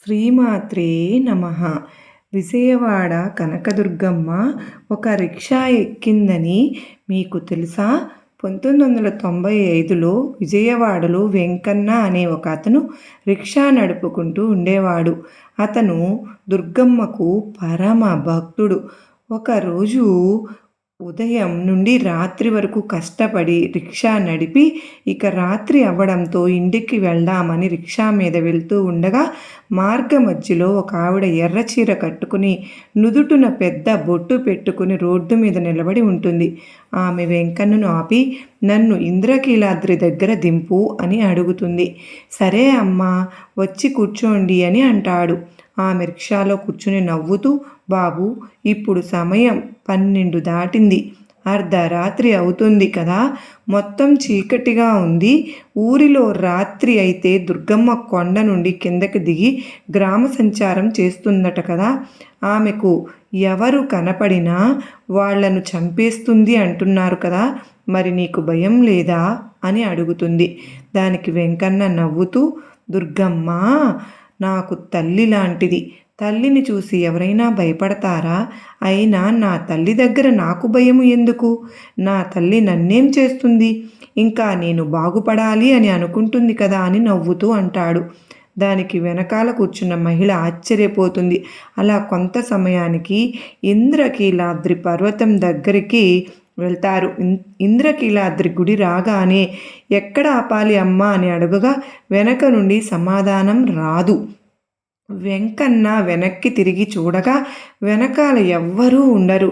శ్రీమాత్రే నమః. విజయవాడ కనకదుర్గమ్మ ఒక రిక్షా ఎక్కిందని మీకు తెలుసా? 1995లో విజయవాడలో వెంకన్న అనే ఒక అతను రిక్షా నడుపుకుంటూ ఉండేవాడు. అతను దుర్గమ్మకు పరమ భక్తుడు. ఒకరోజు ఉదయం నుండి రాత్రి వరకు కష్టపడి రిక్షా నడిపి ఇక రాత్రి అవ్వడంతో ఇంటికి వెళ్దామని రిక్షా మీద వెళ్తూ ఉండగా మార్గమధ్యలో ఒక ఆవిడ ఎర్ర చీర కట్టుకుని నుదుటున పెద్ద బొట్టు పెట్టుకుని రోడ్డు మీద నిలబడి ఉంటుంది. ఆమె వెంకన్నను ఆపి నన్ను ఇంద్రకీలాద్రి దగ్గర దింపు అని అడుగుతుంది. సరే అమ్మా, వచ్చి కూర్చోండి అని అంటాడు. ఆమె రిక్షాలో కూర్చుని నవ్వుతూ, బాబు, ఇప్పుడు సమయం 12 దాటింది, అర్ధరాత్రి అవుతుంది కదా, మొత్తం చీకటిగా ఉంది. ఊరిలో రాత్రి అయితే దుర్గమ్మ కొండ నుండి కిందకి దిగి గ్రామ సంచారం చేస్తుందట కదా, ఆమెకు ఎవరు కనపడినా వాళ్లను చంపేస్తుంది అంటున్నారు కదా, మరి నీకు భయం లేదా అని అడుగుతుంది. దానికి వెంకన్న నవ్వుతూ, దుర్గమ్మ నాకు తల్లి లాంటిది. తల్లిని చూసి ఎవరైనా భయపడతారా? అయినా నా తల్లి దగ్గర నాకు భయము ఎందుకు? నా తల్లి నన్నేం చేస్తుంది? ఇంకా నేను బాగుపడాలి అని అనుకుంటుంది కదా అని నవ్వుతూ అంటాడు. దానికి వెనకాల కూర్చున్న మహిళ ఆశ్చర్యపోతుంది. అలా కొంత సమయానికి ఇంద్రకీలాద్రి పర్వతం దగ్గరికి వెళ్తారు. ఇంద్రకీలాద్రి గుడి రాగానే ఎక్కడ ఆపాలి అమ్మా అని అడగగా వెనక నుండి సమాధానం రాదు. వెంకన్న వెనక్కి తిరిగి చూడగా వెనకాల ఎవ్వరూ ఉండరు.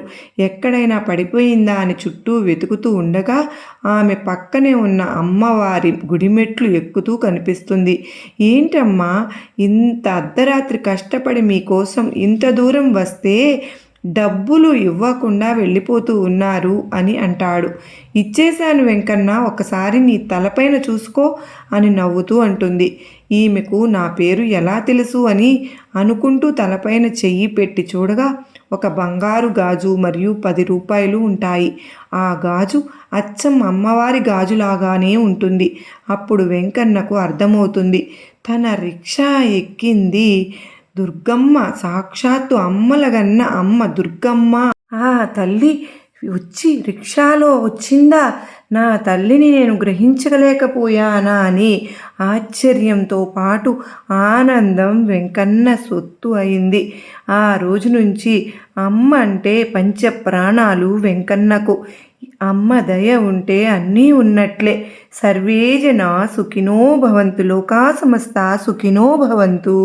ఎక్కడైనా పడిపోయిందా అని చుట్టూ వెతుకుతూ ఉండగా ఆమె పక్కనే ఉన్న అమ్మవారి గుడిమెట్లు ఎక్కుతూ కనిపిస్తుంది. ఏంటమ్మా, ఇంత అర్ధరాత్రి కష్టపడి మీకోసం ఇంత దూరం వస్తే డబ్బులు ఇవ్వకుండా వెళ్ళిపోతూ ఉన్నారు అని అంటాడు. ఇచ్చేశాను వెంకన్న, ఒకసారి నీ తలపైన చూసుకో అని నవ్వుతూ అంటుంది. ఈమెకు నా పేరు ఎలా తెలుసు అని అనుకుంటూ తలపైన చెయ్యి పెట్టి చూడగా ఒక బంగారు గాజు మరియు 10 రూపాయలు ఉంటాయి. ఆ గాజు అచ్చం అమ్మవారి గాజులాగానే ఉంటుంది. అప్పుడు వెంకన్నకు అర్థమవుతుంది, తన రిక్షా ఎక్కింది దుర్గమ్మ, సాక్షాత్తు అమ్మలగన్న అమ్మ దుర్గమ్మ. ఆ తల్లి వచ్చి రిక్షాలో వచ్చిందా? నా తల్లిని నేను గ్రహించలేకపోయానా అని ఆశ్చర్యంతో పాటు ఆనందం వెంకన్న సొత్తు అయింది. ఆ రోజు నుంచి అమ్మ అంటే పంచప్రాణాలు వెంకన్నకు. అమ్మ దయ ఉంటే అన్నీ ఉన్నట్లే. సర్వే జనా సుఖినో భవంతు, లోకా సమస్తా సుఖినో భవంతు.